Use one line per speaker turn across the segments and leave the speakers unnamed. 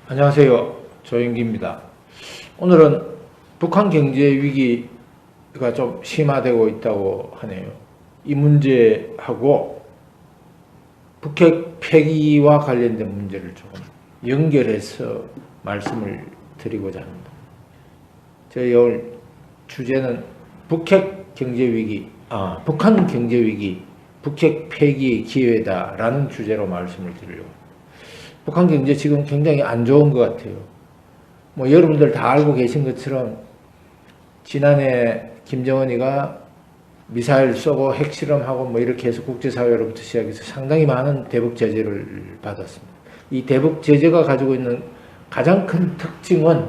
안녕하세요. 조영기입니다. 오늘은 북한 경제 위기가 좀 심화되고 있다고 하네요. 이 문제하고 북핵 폐기와 관련된 문제를 조금 연결해서 말씀을 드리고자 합니다. 저희 오늘 주제는 북핵 경제 위기, 북한 경제 위기, 북핵 폐기의 기회다라는 주제로 말씀을 드리려고 합니다. 북한 경제 지금 굉장히 안 좋은 것 같아요. 뭐 여러분들 다 알고 계신 것처럼 지난해 김정은이가 미사일 쏘고 핵실험하고 뭐 이렇게 해서 국제사회로부터 시작해서 상당히 많은 대북 제재를 받았습니다. 이 대북 제재가 가지고 있는 가장 큰 특징은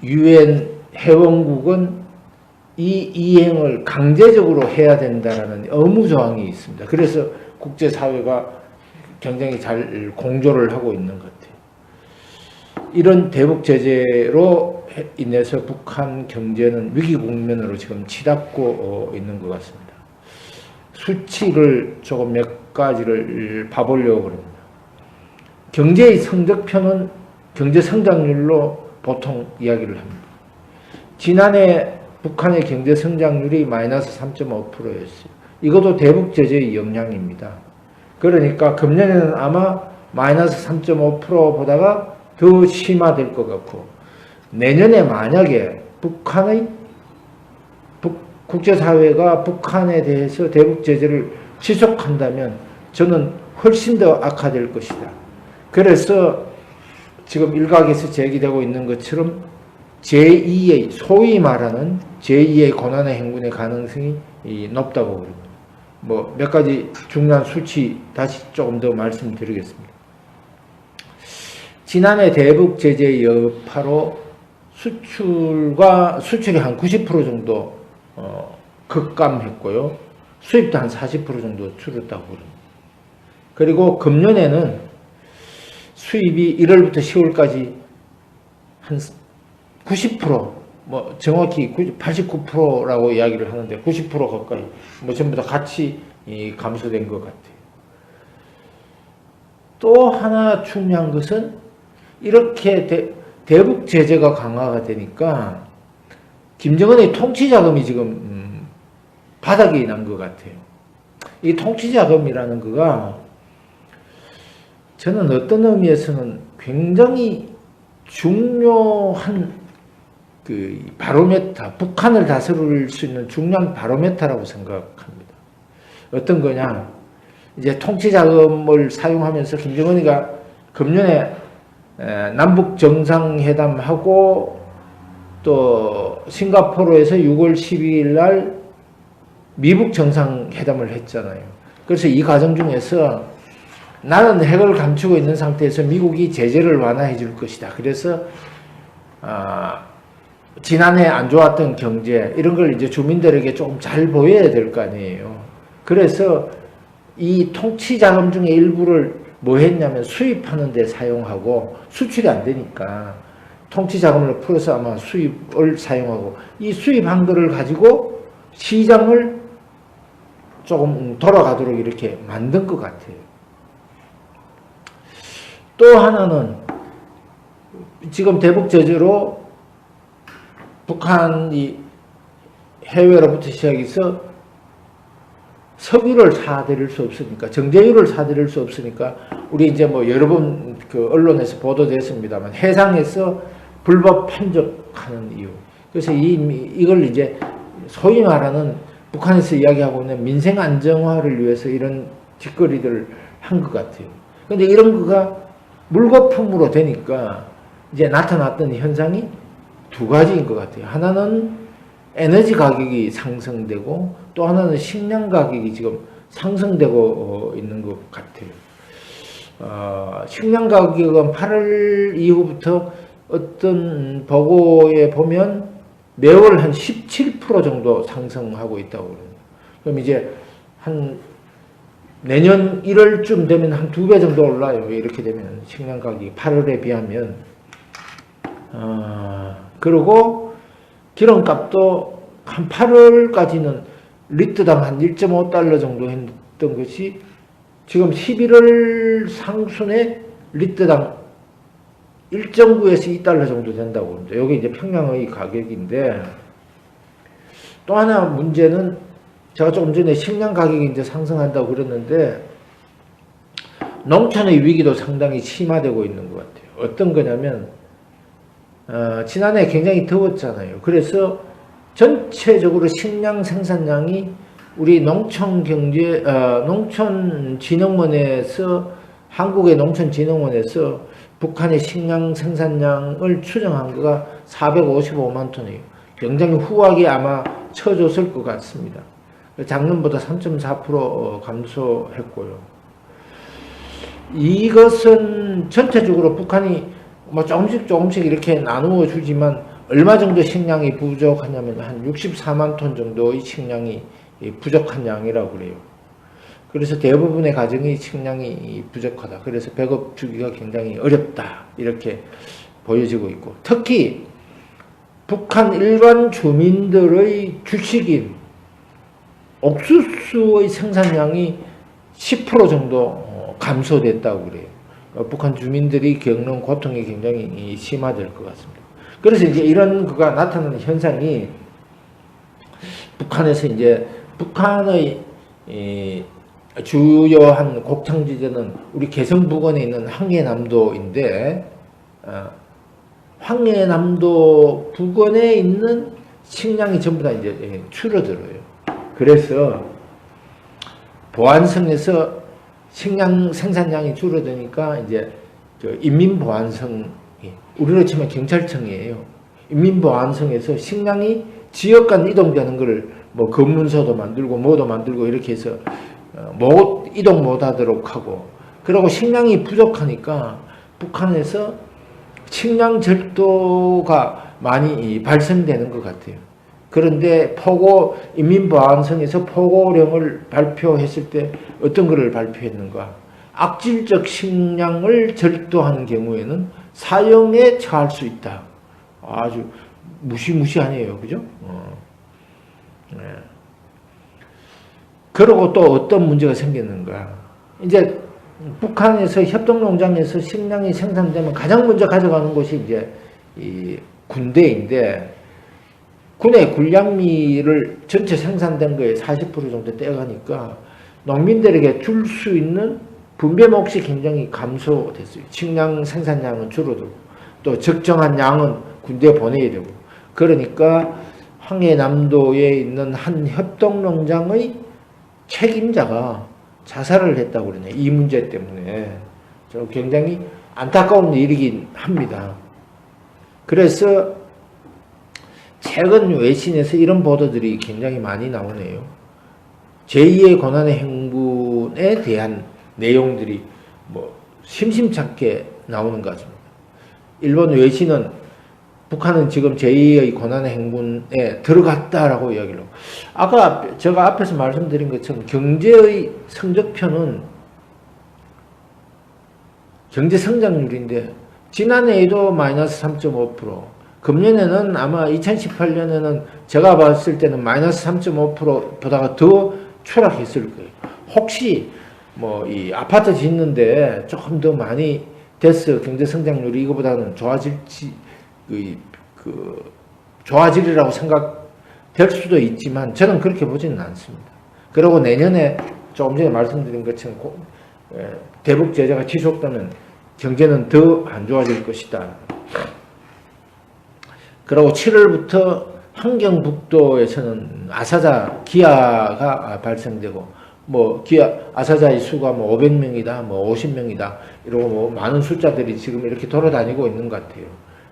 유엔 회원국은 이 이행을 강제적으로 해야 된다라는 의무 조항이 있습니다. 그래서 국제사회가 굉장히 잘 공조를 하고 있는 것 같아요. 이런 대북 제재로 인해서 북한 경제는 위기 국면으로 지금 치닫고 있는 것 같습니다. 수치를 조금 몇 가지를 봐보려고 합니다. 경제의 성적표는 경제 성장률로 보통 이야기를 합니다. 지난해 북한의 경제 성장률이 마이너스 3.5%였어요. 이것도 대북 제재의 영향입니다. 그러니까 금년에는 아마 마이너스 3.5%보다가 더 심화될 것 같고, 내년에 만약에 국제사회가 북한에 대해서 대북 제재를 지속한다면 저는 훨씬 더 악화될 것이다. 그래서 지금 일각에서 제기되고 있는 것처럼 제2의 소위 말하는 제2의 고난의 행군의 가능성이 높다고 그럽니다. 뭐 몇 가지 중요한 수치 다시 조금 더 말씀드리겠습니다. 지난해 대북 제재 여파로 수출이 한 90% 정도 급감했고요. 수입도 한 40% 정도 줄었다고 그럽니다. 그리고 금년에는 수입이 1월부터 10월까지 한 90%, 뭐 정확히 89%라고 이야기를 하는데 90% 가까이 뭐 전부 다 같이 감소된 것 같아요. 또 하나 중요한 것은 이렇게 대북 제재가 강화가 되니까 김정은의 통치 자금이 지금 바닥이 난 것 같아요. 이 통치 자금이라는 거가 저는 어떤 의미에서는 굉장히 중요한 바로메타, 북한을 다스릴 수 있는 중요한 바로메타라고 생각합니다. 어떤 거냐? 이제 통치 자금을 사용하면서 김정은이가 금년에 남북 정상회담하고 또 싱가포르에서 6월 12일 날 미북 정상회담을 했잖아요. 그래서 이 과정 중에서 나는 핵을 감추고 있는 상태에서 미국이 제재를 완화해 줄 것이다. 그래서 지난해 안 좋았던 경제 이런 걸 이제 주민들에게 조금 잘 보여야 될 거 아니에요. 그래서 이 통치 자금 중에 일부를 뭐 했냐면 수입하는 데 사용하고 수출이 안 되니까 통치 자금을 풀어서 아마 수입을 사용하고 이 수입한 거를 가지고 시장을 조금 돌아가도록 이렇게 만든 것 같아요. 또 하나는 지금 대북 제재로 북한이 해외로부터 시작해서 석유를 사들일 수 없으니까, 정제유를 사들일 수 없으니까, 우리 이제 뭐 여러 번 언론에서 보도됐습니다만, 해상에서 불법 판적하는 이유. 그래서 이걸 이제 소위 말하는 북한에서 이야기하고 있는 민생 안정화를 위해서 이런 짓거리들을 한 것 같아요. 근데 이런 거가 물거품으로 되니까 이제 나타났던 현상이 두 가지인 것 같아요. 하나는 에너지 가격이 상승되고 또 하나는 식량 가격이 지금 상승되고 있는 것 같아요. 식량 가격은 8월 이후부터 어떤 보고에 보면 매월 한 17% 정도 상승하고 있다고 그래요. 그럼 이제 한 내년 1월쯤 되면 한 2배 정도 올라요. 이렇게 되면 식량 가격이 8월에 비하면. 그리고 기름값도 한 8월까지는 리터당 한 1.5달러 정도 했던 것이 지금 11월 상순에 리터당 1.9에서 2달러 정도 된다고 합니다. 여기 이제 평양의 가격인데, 또 하나 문제는 제가 조금 전에 식량 가격이 이제 상승한다고 그랬는데, 농촌의 위기도 상당히 심화되고 있는 것 같아요. 어떤 거냐면, 지난해 굉장히 더웠잖아요. 그래서 전체적으로 식량 생산량이 우리 농촌진흥원에서, 한국의 농촌진흥원에서 북한의 식량 생산량을 추정한 거가 455만 톤이에요. 굉장히 후하게 아마 쳐줬을 것 같습니다. 작년보다 3.4% 감소했고요. 이것은 전체적으로 북한이 뭐 조금씩 이렇게 나누어 주지만 얼마 정도 식량이 부족하냐면 한 64만 톤 정도의 식량이 부족한 양이라고 그래요. 그래서 대부분의 가정이 식량이 부족하다. 그래서 배급 주기가 굉장히 어렵다. 이렇게 보여지고 있고, 특히 북한 일반 주민들의 주식인 옥수수의 생산량이 10% 정도 감소됐다고 그래요. 북한 주민들이 겪는 고통이 굉장히 심화될 것 같습니다. 그래서 이제 이런 거가 나타나는 현상이 북한에서 이제 북한의 주요한 곡창지대는 우리 개성 부근에 있는 황해남도인데, 황해남도 부근에 있는 식량이 전부 다 이제 줄어들어요. 그래서 보안성에서 식량 생산량이 줄어드니까 이제 인민보안성, 우리로 치면 경찰청이에요. 인민보안성에서 식량이 지역 간 이동되는 걸 뭐 검문소도 만들고 뭐도 만들고 이렇게 해서 이동 못 하도록 하고, 그리고 식량이 부족하니까 북한에서 식량 절도가 많이 발생되는 것 같아요. 그런데 인민보안성에서 포고령을 발표했을 때 어떤 것을 발표했는가? 악질적 식량을 절도하는 경우에는 사형에 처할 수 있다. 아주 무시무시하네요. 그죠? 네. 그리고 또 어떤 문제가 생겼는가? 이제 북한에서 협동농장에서 식량이 생산되면 가장 먼저 가져가는 곳이 이제 이 군대인데, 군의 군량미를 전체 생산된 거에 40% 정도 떼어가니까 농민들에게 줄 수 있는 분배 몫이 굉장히 감소됐어요. 식량 생산량은 줄어들고 또 적정한 양은 군대에 보내야 되고, 그러니까 황해남도에 있는 한 협동농장의 책임자가 자살을 했다고 그러네요. 이 문제 때문에. 굉장히 안타까운 일이긴 합니다. 그래서 최근 외신에서 이런 보도들이 굉장히 많이 나오네요. 제2의 고난의 행군에 대한 내용들이 뭐 심심찮게 나오는 것 같습니다. 일본 외신은 북한은 지금 제2의 고난의 행군에 들어갔다라고 이야기를 하고, 아까 제가 앞에서 말씀드린 것처럼 경제의 성적표는 경제 성장률인데 지난해에도 마이너스 3.5%, 금년에는 아마 2018년에는 제가 봤을 때는 마이너스 3.5%보다가 더 추락했을 거예요. 혹시 뭐 이 아파트 짓는데 조금 더 많이 됐어, 경제 성장률이 이거보다는 좋아지리라고 생각될 수도 있지만 저는 그렇게 보지는 않습니다. 그리고 내년에 조금 전에 말씀드린 것처럼 대북 제재가 지속되면 경제는 더 안 좋아질 것이다. 그리고 7월부터 함경북도에서는 기아가 발생되고, 뭐 아사자의 수가 뭐 500명이다, 뭐 50명이다, 이러고 뭐 많은 숫자들이 지금 이렇게 돌아다니고 있는 것 같아요.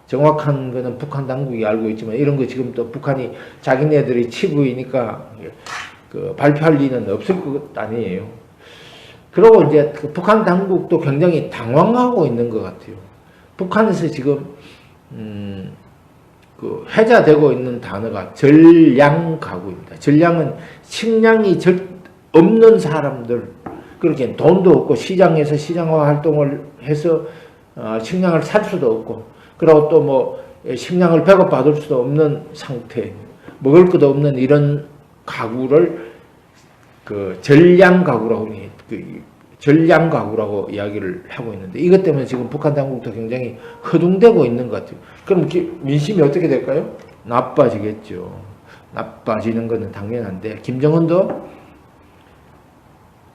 정확한 거는 북한 당국이 알고 있지만 이런 거 지금 또 북한이 자기네들이 치부이니까 발표할 리는 없을 것 아니에요. 그리고 이제 북한 당국도 굉장히 당황하고 있는 것 같아요. 북한에서 지금 회자되고 있는 단어가 전량가구입니다. 전량은 식량이 없는 사람들, 그렇게 돈도 없고 시장에서 시장화 활동을 해서 식량을 살 수도 없고, 그리고 또 뭐 식량을 배급받을 수도 없는 상태, 먹을 것도 없는 이런 가구를 전량 가구라고 해요. 전량가구라고 이야기를 하고 있는데 이것 때문에 지금 북한 당국도 굉장히 허둥대고 있는 것 같아요. 그럼 민심이 어떻게 될까요? 나빠지겠죠. 나빠지는 것은 당연한데 김정은도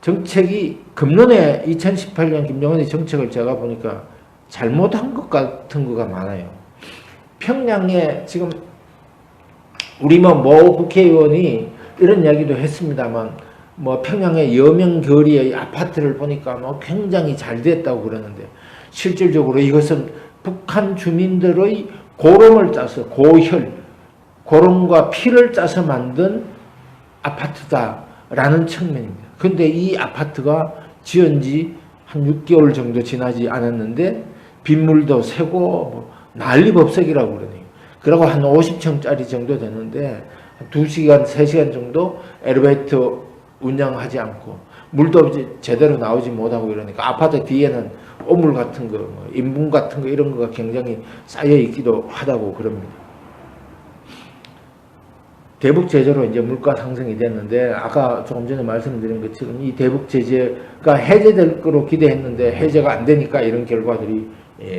정책이 금년에 2018년 김정은의 정책을 제가 보니까 잘못한 것 같은 거가 많아요. 평양에 지금 우리 모 국회의원이 이런 이야기도 했습니다만 평양의 여명거리의 아파트를 보니까 굉장히 잘 됐다고 그러는데 실질적으로 이것은 북한 주민들의 고름을 짜서 고름과 피를 짜서 만든 아파트다라는 측면입니다. 근데 이 아파트가 지은 지 한 6개월 정도 지나지 않았는데 빗물도 새고 난리법석이라고 그러네요. 그리고 한 50층짜리 정도 되는데 2시간, 3시간 정도 엘리베이터 운영하지 않고 물도 제대로 나오지 못하고 이러니까 아파트 뒤에는 오물 같은 거, 인분 같은 거 이런 거가 굉장히 쌓여 있기도 하다고 그럽니다. 대북 제재로 이제 물가 상승이 됐는데 아까 조금 전에 말씀드린 것처럼 이 대북 제재가 해제될 거로 기대했는데 해제가 안 되니까 이런 결과들이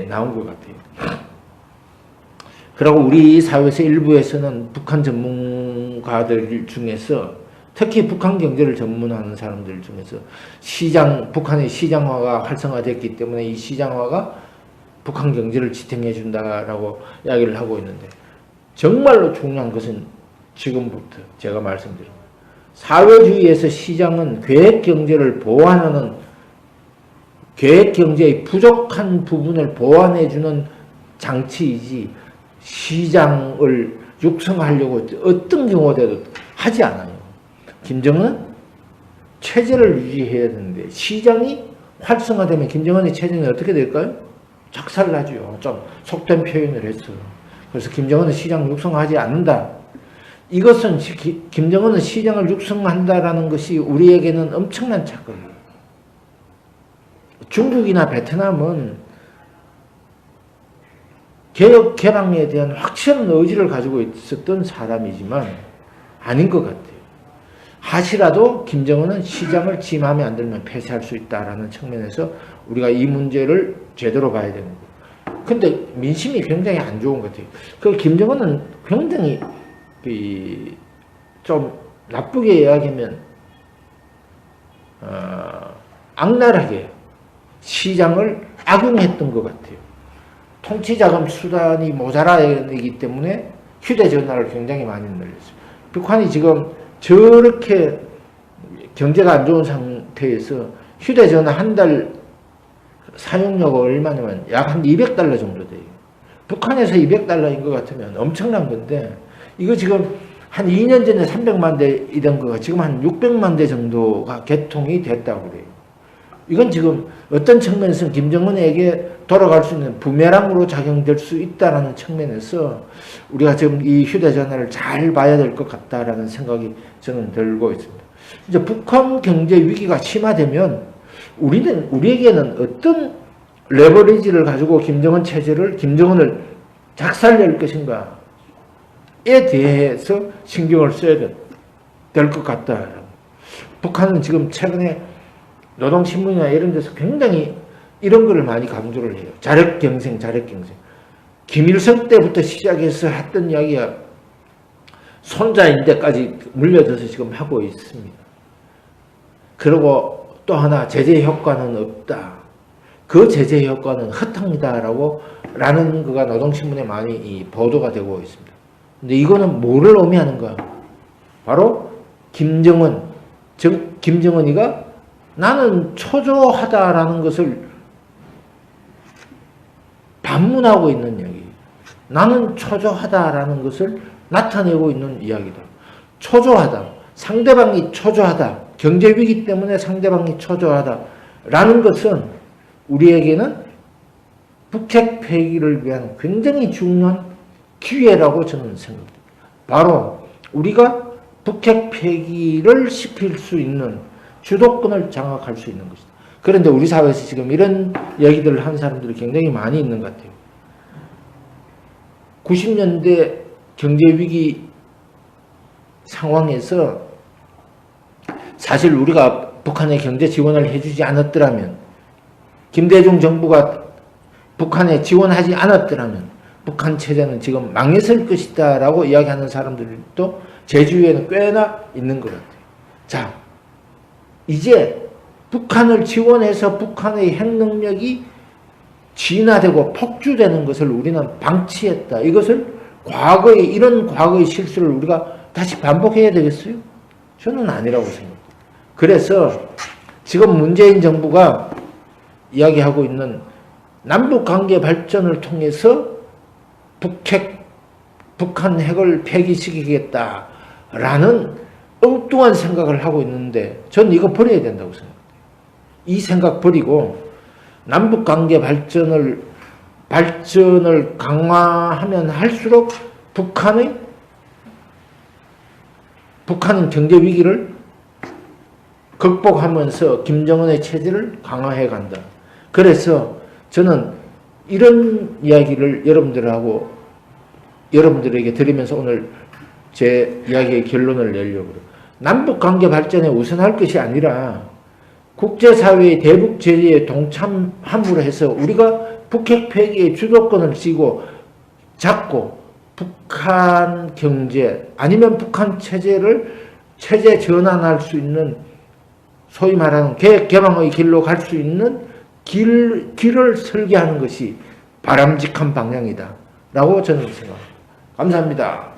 나온 것 같아요. 그리고 우리 사회에서 일부에서는 북한 전문가들 중에서 특히 북한 경제를 전문하는 사람들 중에서 북한의 시장화가 활성화됐기 때문에 이 시장화가 북한 경제를 지탱해 준다라고 이야기를 하고 있는데 정말로 중요한 것은 지금부터 제가 말씀드린 사회주의에서 시장은 계획경제를 보완하는 계획경제의 부족한 부분을 보완해주는 장치이지 시장을 육성하려고 어떤 경우에도 하지 않아요. 김정은 체제를 유지해야 되는데 시장이 활성화되면 김정은의 체제는 어떻게 될까요? 작살나죠. 좀 속된 표현을 했어요. 그래서 김정은은 시장 육성하지 않는다. 이것은 김정은은 시장을 육성한다라는 것이 우리에게는 엄청난 착각이에요. 중국이나 베트남은 개혁 개방에 대한 확실한 의지를 가지고 있었던 사람이지만 아닌 것 같아요. 하시라도 김정은은 시장을 지 마음에 안 들면 폐쇄할 수 있다라는 측면에서 우리가 이 문제를 제대로 봐야 되는 거예요. 근데 민심이 굉장히 안 좋은 것 같아요. 그 김정은은 굉장히 좀 나쁘게 이야기하면 악랄하게 시장을 악용했던 것 같아요. 통치자금 수단이 모자라기 때문에 휴대전화를 굉장히 많이 늘렸어요. 북한이 지금 저렇게 경제가 안 좋은 상태에서 휴대전화 한 달 사용료가 얼마냐면 약 한 200달러 정도 돼요. 북한에서 200달러인 것 같으면 엄청난 건데 이거 지금 한 2년 전에 300만 대이던 거가 지금 한 600만 대 정도가 개통이 됐다고 그래요. 이건 지금 어떤 측면에서는 김정은에게 돌아갈 수 있는 부메랑으로 작용될 수 있다는 측면에서 우리가 지금 이 휴대전화를 잘 봐야 될 것 같다라는 생각이 저는 들고 있습니다. 이제 북한 경제 위기가 심화되면 우리에게는 어떤 레버리지를 가지고 김정은을 작살낼 것인가에 대해서 신경을 써야 될 것 같다. 북한은 지금 최근에 노동신문이나 이런 데서 굉장히 이런 거를 많이 강조를 해요. 자력경생. 김일성 때부터 시작해서 했던 이야기가 손자인데까지 물려져서 지금 하고 있습니다. 그리고 또 하나 제재 효과는 없다. 그 제재 효과는 허탕이다라는 거가 노동신문에 많이 보도가 되고 있습니다. 근데 이거는 뭐를 의미하는가? 바로 김정은이가 나는 초조하다라는 것을 반문하고 있는 이야기. 나는 초조하다라는 것을 나타내고 있는 이야기다. 초조하다. 상대방이 초조하다. 경제 위기 때문에 상대방이 초조하다라는 것은 우리에게는 북핵 폐기를 위한 굉장히 중요한 기회라고 저는 생각합니다. 바로 우리가 북핵 폐기를 시킬 수 있는 주도권을 장악할 수 있는 것이다. 그런데 우리 사회에서 지금 이런 얘기들을 하는 사람들이 굉장히 많이 있는 것 같아요. 90년대 경제위기 상황에서 사실 우리가 북한에 경제 지원을 해주지 않았더라면, 김대중 정부가 북한에 지원하지 않았더라면 북한 체제는 지금 망했을 것이다 라고 이야기하는 사람들도 제 주위에는 꽤나 있는 것 같아요. 자, 이제 북한을 지원해서 북한의 핵능력이 진화되고 폭주되는 것을 우리는 방치했다. 이것을 이런 과거의 실수를 우리가 다시 반복해야 되겠어요? 저는 아니라고 생각합니다. 그래서 지금 문재인 정부가 이야기하고 있는 남북관계 발전을 통해서 북한 핵을 폐기시키겠다라는 엉뚱한 생각을 하고 있는데 전 이거 버려야 된다고 생각해요. 이 생각 버리고 남북관계 발전을 강화하면 할수록 북한은 경제 위기를 극복하면서 김정은의 체제를 강화해 간다. 그래서 저는 이런 이야기를 여러분들에게 드리면서 오늘 제 이야기의 결론을 내려고 그래요. 남북관계 발전에 우선할 것이 아니라 국제사회의 대북 제재에 동참함으로 해서 우리가 북핵 폐기의 주도권을 잡고 북한 경제 아니면 북한 체제 전환할 수 있는 소위 말하는 계획 개방의 길로 갈 수 있는 길을 설계하는 것이 바람직한 방향이다 라고 저는 생각합니다. 감사합니다.